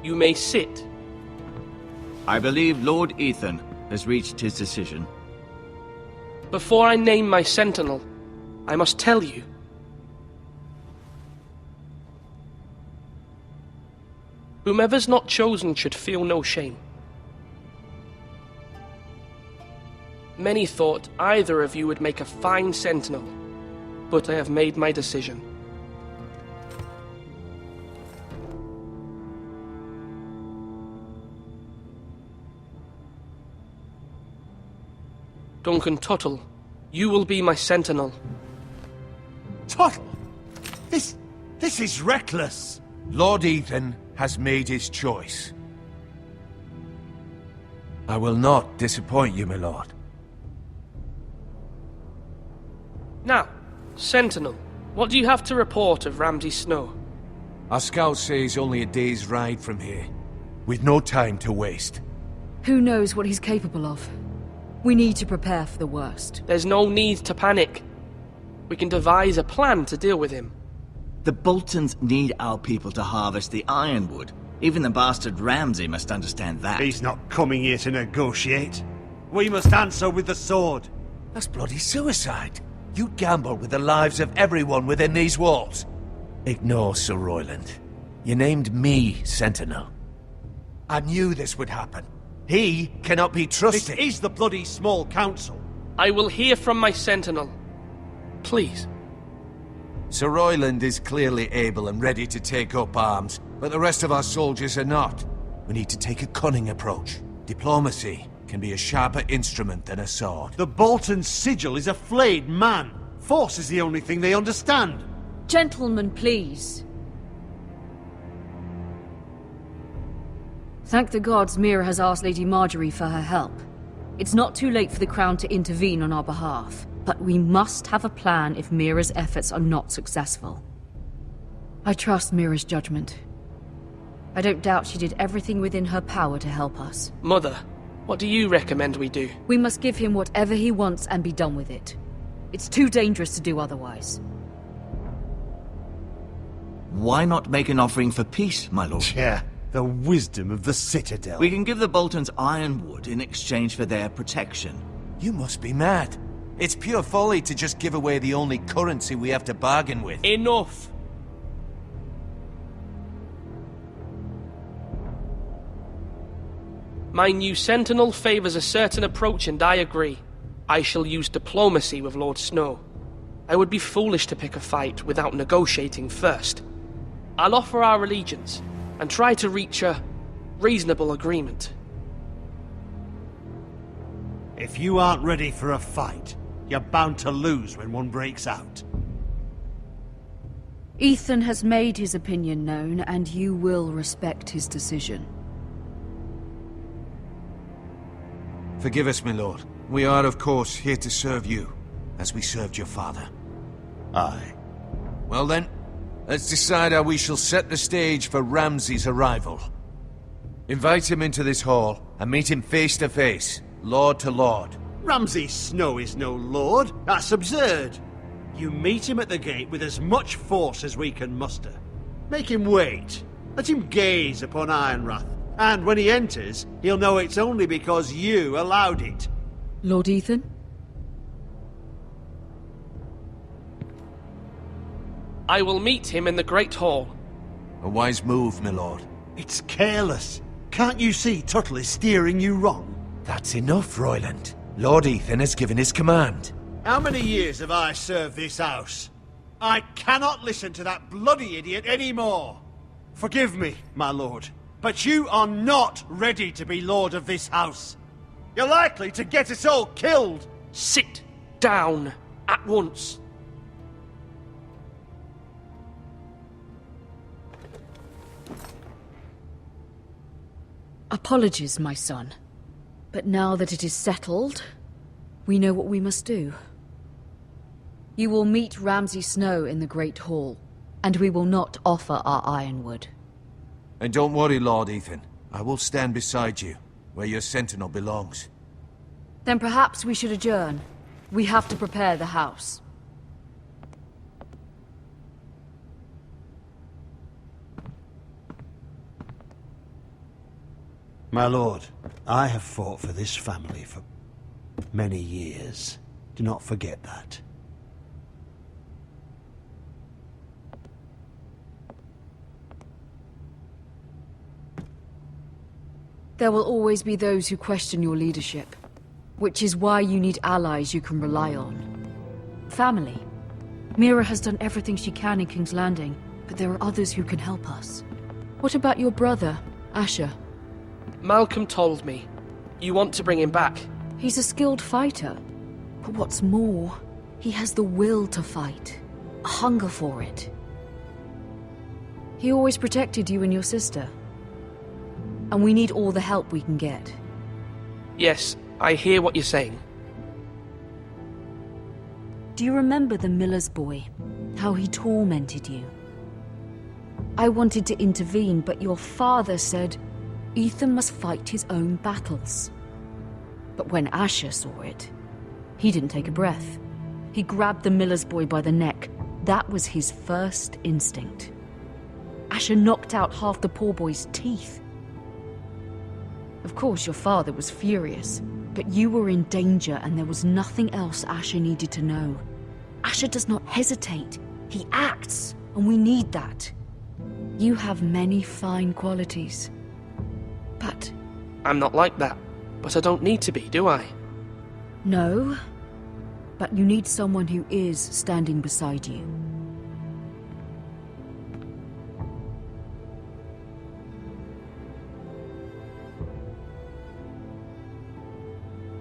You may sit. I believe Lord Ethan has reached his decision. Before I name my sentinel, I must tell you. Whomever's not chosen should feel no shame. Many thought either of you would make a fine sentinel, but I have made my decision. Duncan Tuttle, you will be my sentinel. Tuttle! This is reckless! Lord Ethan has made his choice. I will not disappoint you, my lord. Now, sentinel, what do you have to report of Ramsay Snow? Our scouts say he's only a day's ride from here, with no time to waste. Who knows what he's capable of? We need to prepare for the worst. There's no need to panic. We can devise a plan to deal with him. The Boltons need our people to harvest the ironwood. Even the bastard Ramsay must understand that. He's not coming here to negotiate. We must answer with the sword. That's bloody suicide. You gamble with the lives of everyone within these walls. Ignore Sir Royland. You named me Sentinel. I knew this would happen. He cannot be trusted. This is the bloody small council. I will hear from my sentinel. Please. Sir Royland is clearly able and ready to take up arms, but the rest of our soldiers are not. We need to take a cunning approach. Diplomacy can be a sharper instrument than a sword. The Bolton sigil is a flayed man. Force is the only thing they understand. Gentlemen, please. Thank the gods Mira has asked Lady Marjorie for her help. It's not too late for the Crown to intervene on our behalf, but we must have a plan if Mira's efforts are not successful. I trust Mira's judgment. I don't doubt she did everything within her power to help us. Mother, what do you recommend we do? We must give him whatever he wants and be done with it. It's too dangerous to do otherwise. Why not make an offering for peace, my lord? Yeah, the wisdom of the Citadel. We can give the Boltons ironwood in exchange for their protection. You must be mad. It's pure folly to just give away the only currency we have to bargain with. Enough! My new sentinel favors a certain approach, and I agree. I shall use diplomacy with Lord Snow. I would be foolish to pick a fight without negotiating first. I'll offer our allegiance, and try to reach a reasonable agreement. If you aren't ready for a fight, you're bound to lose when one breaks out. Ethan has made his opinion known, and you will respect his decision. Forgive us, my lord. We are, of course, here to serve you, as we served your father. Aye. Well then, let's decide how we shall set the stage for Ramsay's arrival. Invite him into this hall, and meet him face to face, lord to lord. Ramsay Snow is no lord. That's absurd. You meet him at the gate with as much force as we can muster. Make him wait. Let him gaze upon Ironrath. And when he enters, he'll know it's only because you allowed it. Lord Ethan? I will meet him in the Great Hall. A wise move, my lord. It's careless. Can't you see Tuttle is steering you wrong? That's enough, Royland. Lord Ethan has given his command. How many years have I served this house? I cannot listen to that bloody idiot anymore. Forgive me, my lord, but you are not ready to be lord of this house. You're likely to get us all killed. Sit down at once. Apologies, my son. But now that it is settled, we know what we must do. You will meet Ramsay Snow in the Great Hall, and we will not offer our ironwood. And don't worry, Lord Ethan. I will stand beside you, where your sentinel belongs. Then perhaps we should adjourn. We have to prepare the house. My lord, I have fought for this family for many years. Do not forget that. There will always be those who question your leadership, which is why you need allies you can rely on. Family. Mira has done everything she can in King's Landing, but there are others who can help us. What about your brother, Asher? Malcolm told me. You want to bring him back? He's a skilled fighter. But what's more, he has the will to fight. A hunger for it. He always protected you and your sister. And we need all the help we can get. Yes, I hear what you're saying. Do you remember the miller's boy? How he tormented you? I wanted to intervene, but your father said Ethan must fight his own battles. But when Asher saw it, he didn't take a breath. He grabbed the miller's boy by the neck. That was his first instinct. Asher knocked out half the poor boy's teeth. Of course, your father was furious, but you were in danger and there was nothing else Asher needed to know. Asher does not hesitate. He acts, and we need that. You have many fine qualities. But... I'm not like that, but I don't need to be, do I? No, but you need someone who is standing beside you.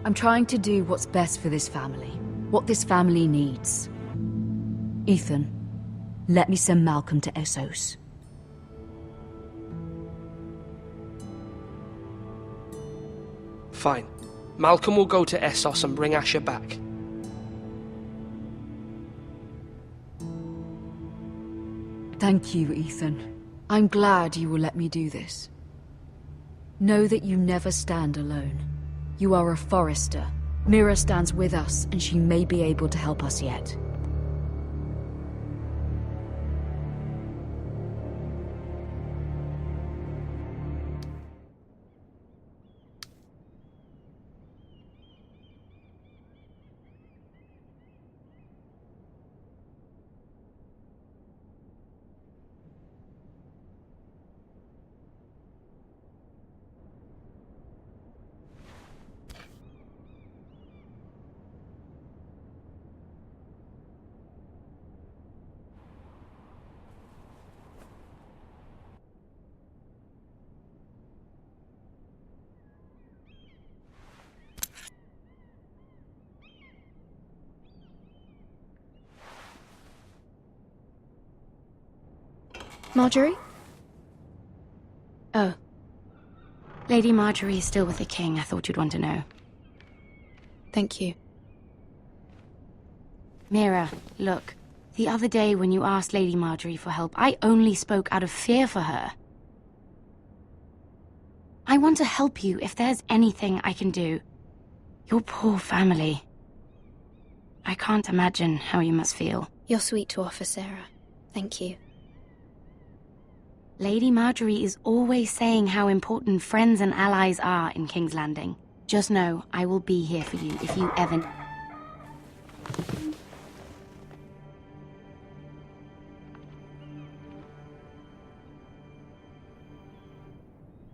I'm trying to do what's best for this family, what this family needs. Ethan, let me send Malcolm to Essos. Fine. Malcolm will go to Essos and bring Asher back. Thank you, Ethan. I'm glad you will let me do this. Know that you never stand alone. You are a Forester. Mira stands with us, and she may be able to help us yet. Marjorie? Oh. Lady Marjorie is still with the king. I thought you'd want to know. Thank you. Mira, look. The other day when you asked Lady Marjorie for help, I only spoke out of fear for her. I want to help you if there's anything I can do. Your poor family. I can't imagine how you must feel. You're sweet to offer, Sarah. Thank you. Lady Marjorie is always saying how important friends and allies are in King's Landing. Just know, I will be here for you if you ever...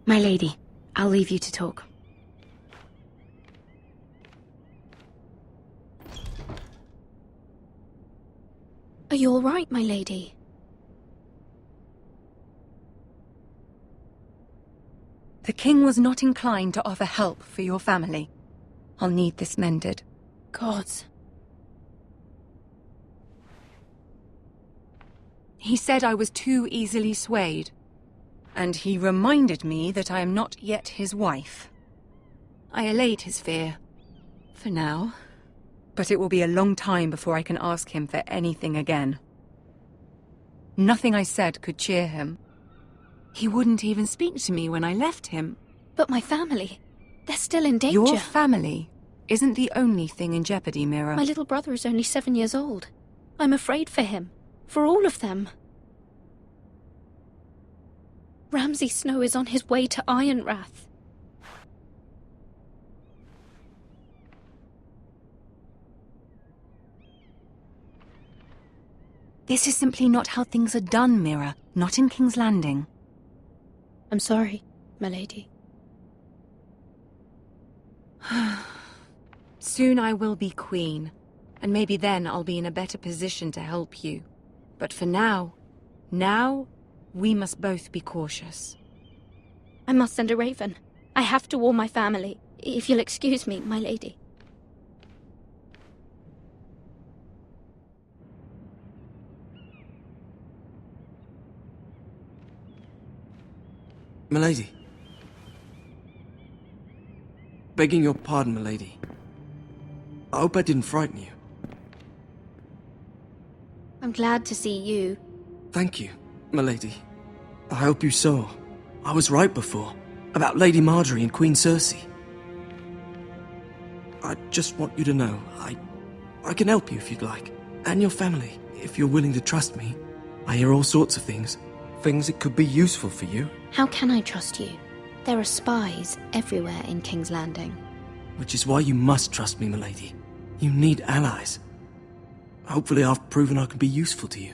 My lady, I'll leave you to talk. Are you all right, my lady? The king was not inclined to offer help for your family. I'll need this mended. Gods. He said I was too easily swayed. And he reminded me that I am not yet his wife. I allayed his fear. For now. But it will be a long time before I can ask him for anything again. Nothing I said could cheer him. He wouldn't even speak to me when I left him. But my family, they're still in danger. Your family isn't the only thing in jeopardy, Mira. My little brother is only 7 years old. I'm afraid for him. For all of them. Ramsay Snow is on his way to Ironrath. This is simply not how things are done, Mira. Not in King's Landing. I'm sorry, my lady. Soon I will be queen, and maybe then I'll be in a better position to help you. But for now, we must both be cautious. I must send a raven. I have to warn my family. If you'll excuse me, my lady. Milady. Begging your pardon, milady. I hope I didn't frighten you. I'm glad to see you. Thank you, milady. I hope you saw. I was right before. About Lady Marjorie and Queen Cersei. I just want you to know, I can help you if you'd like. And your family, if you're willing to trust me. I hear all sorts of things. Things that could be useful for you. How can I trust you? There are spies everywhere in King's Landing. Which is why you must trust me, milady. You need allies. Hopefully I've proven I can be useful to you.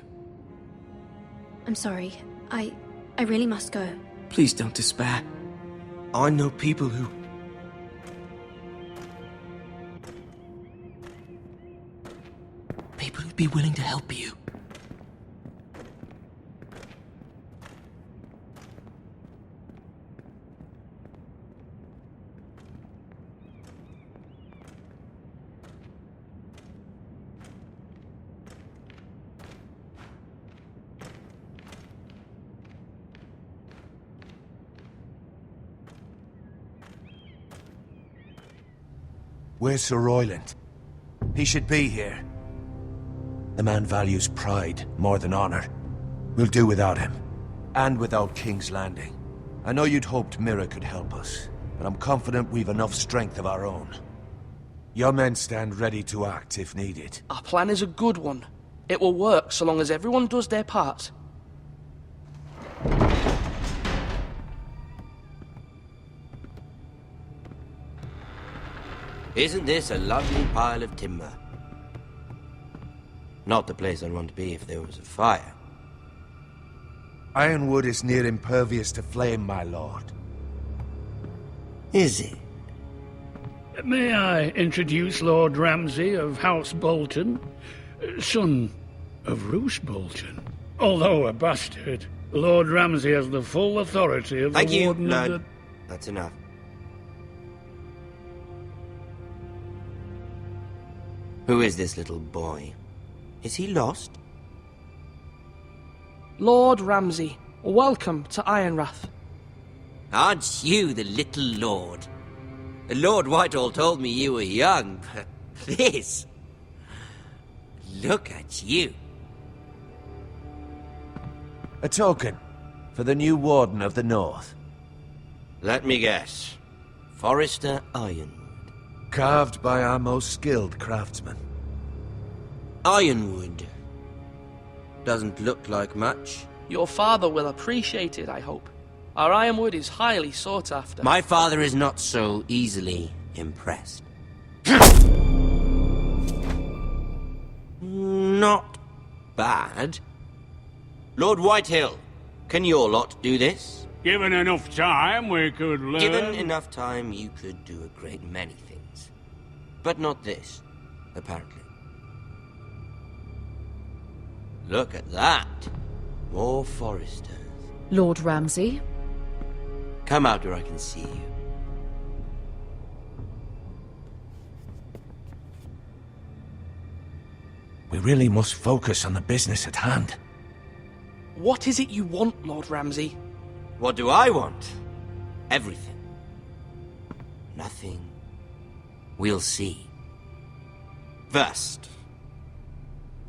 I'm sorry. I really must go. Please don't despair. I know people who... People who'd be willing to help you. Where's Sir Royland? He should be here. The man values pride more than honor. We'll do without him. And without King's Landing. I know you'd hoped Mira could help us, but I'm confident we've enough strength of our own. Your men stand ready to act if needed. Our plan is a good one. It will work so long as everyone does their part. Isn't this a lovely pile of timber? Not the place I'd want to be if there was a fire. Ironwood is near impervious to flame, my lord. Is it? May I introduce Lord Ramsay of House Bolton, son of Roose Bolton. Although a bastard, Lord Ramsay has the full authority of Thank the you, Warden Lord. of the... That's enough. Who is this little boy? Is he lost? Lord Ramsay, welcome to Ironrath. Aren't you the little lord? Lord Whitehall told me you were young, but this... Look at you. A token for the new Warden of the North. Let me guess. Forrester Ironwood. Carved by our most skilled craftsmen. Ironwood. Doesn't look like much. Your father will appreciate it, I hope. Our ironwood is highly sought after. My father is not so easily impressed. Not bad. Lord Whitehill, can your lot do this? Given enough time, we could learn... Given enough time, you could do a great many things. But not this, apparently. Look at that. More Foresters. Lord Ramsay? Come out where I can see you. We really must focus on the business at hand. What is it you want, Lord Ramsay? What do I want? Everything. Nothing. We'll see. First,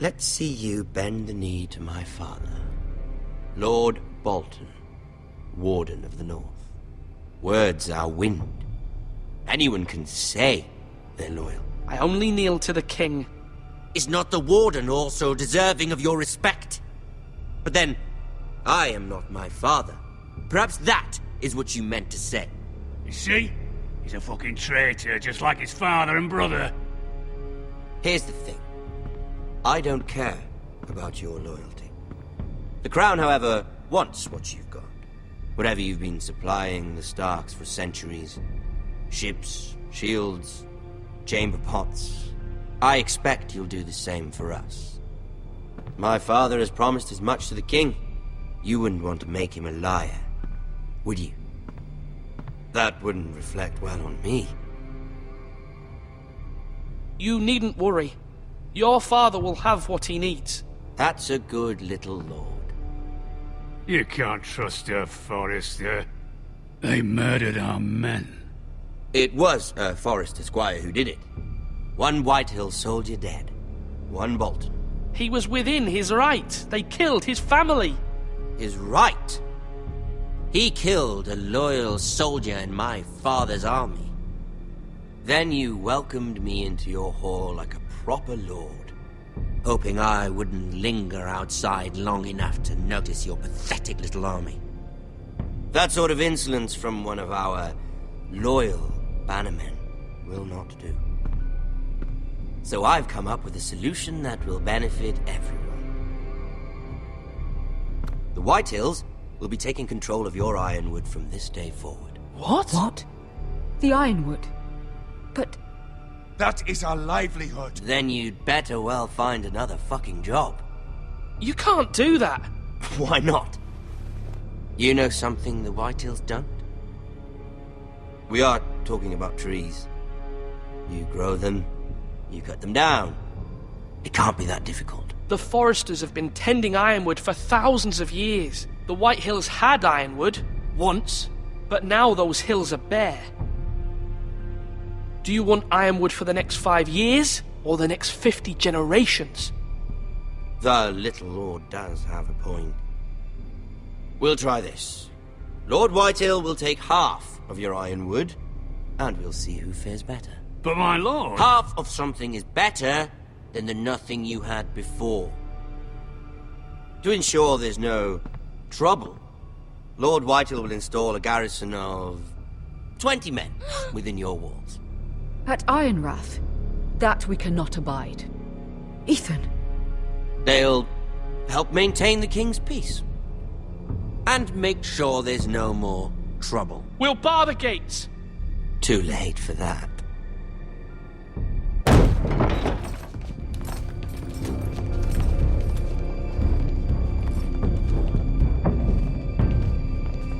let's see you bend the knee to my father, Lord Bolton, Warden of the North. Words are wind. Anyone can say they're loyal. I only kneel to the king. Is not the Warden also deserving of your respect? But then, I am not my father. Perhaps that is what you meant to say. You see? He's a fucking traitor, just like his father and brother. Here's the thing. I don't care about your loyalty. The Crown, however, wants what you've got. Whatever you've been supplying the Starks for centuries. Ships, shields, chamber pots. I expect you'll do the same for us. My father has promised as much to the king. You wouldn't want to make him a liar, would you? That wouldn't reflect well on me. You needn't worry. Your father will have what he needs. That's a good little lord. You can't trust her, Forrester. They murdered our men. It was a Forrester squire who did it. One Whitehill soldier dead. One Bolton. He was within his right. They killed his family. His right? He killed a loyal soldier in my father's army. Then you welcomed me into your hall like a proper lord, hoping I wouldn't linger outside long enough to notice your pathetic little army. That sort of insolence from one of our loyal bannermen will not do. So I've come up with a solution that will benefit everyone. The Whitehills will be taking control of your Ironwood from this day forward. What? What? The Ironwood? But... That is our livelihood. Then you'd better well find another fucking job. You can't do that. Why not? You know something the Whitehills don't? We are talking about trees. You grow them, you cut them down. It can't be that difficult. The Foresters have been tending Ironwood for thousands of years. The Whitehills had Ironwood, once, but now those hills are bare. Do you want Ironwood for the next 5 years, or the next 50 generations? The little lord does have a point. We'll try this. Lord Whitehill will take half of your Ironwood, and we'll see who fares better. But my lord... Half of something is better than the nothing you had before. To ensure there's no trouble, Lord Whitehill will install a garrison of 20 men within your walls. at Ironrath, that we cannot abide. Ethan. They'll help maintain the king's peace. And make sure there's no more trouble. We'll bar the gates. Too late for that.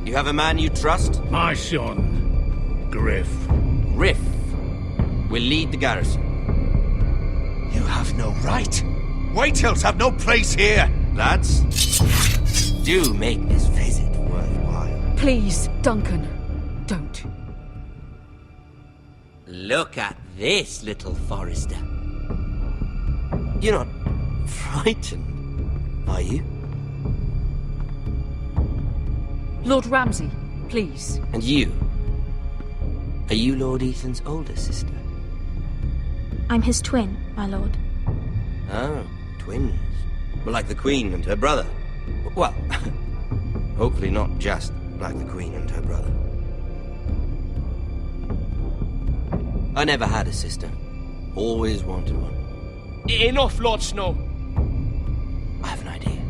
You have a man you trust? My son, Griff. Griff will lead the garrison. You have no right. Whitehills have no place here. Lads, do make this visit worthwhile. Please, Duncan, don't. Look at this, little Forrester. You're not frightened, are you? Lord Ramsay, please. And you? Are you Lord Ethan's older sister? I'm his twin, my lord. Oh, twins. Well, like the Queen and her brother. Well, hopefully not just like the Queen and her brother. I never had a sister. Always wanted one. Enough, Lord Snow. I have an idea.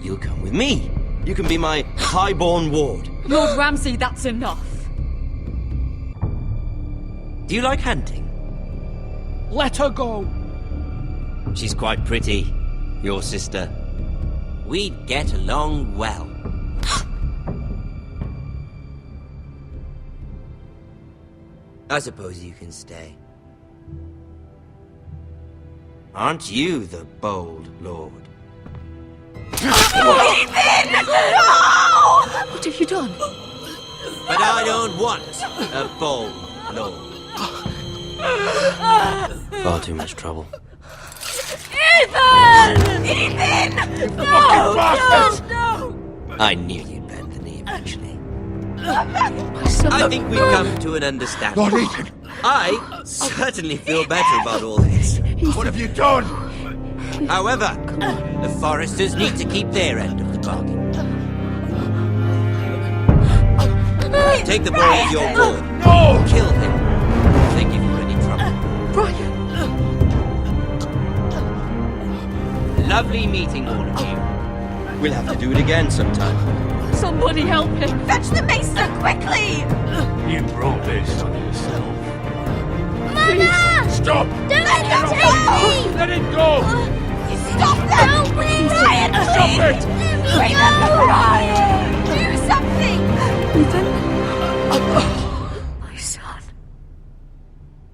You'll come with me. You can be my highborn ward. Lord Ramsay, that's enough. Do you like hunting? Let her go. She's quite pretty, your sister. We'd get along well. I suppose you can stay. Aren't you the bold lord? What have you done? But I don't want a bold lord. Far too much trouble. Ethan! Ethan! No! No! I knew you'd bend the knee eventually. My son. I think we've come to an understanding. Lord Ethan! I certainly feel better about all this. What have you done? However, the Foresters need to keep their end of the bargain. Take the boy as your ward. No! Kill him if they give you any trouble. Brian! Lovely meeting all of you. We'll have to do it again sometime. Somebody help him! Fetch the maester, quickly! You brought this on yourself. Mama! Stop! Don't let them take me! Let it go! Stop them! Ryan, Stop it! Raven, Ryan! Do something! Ethan?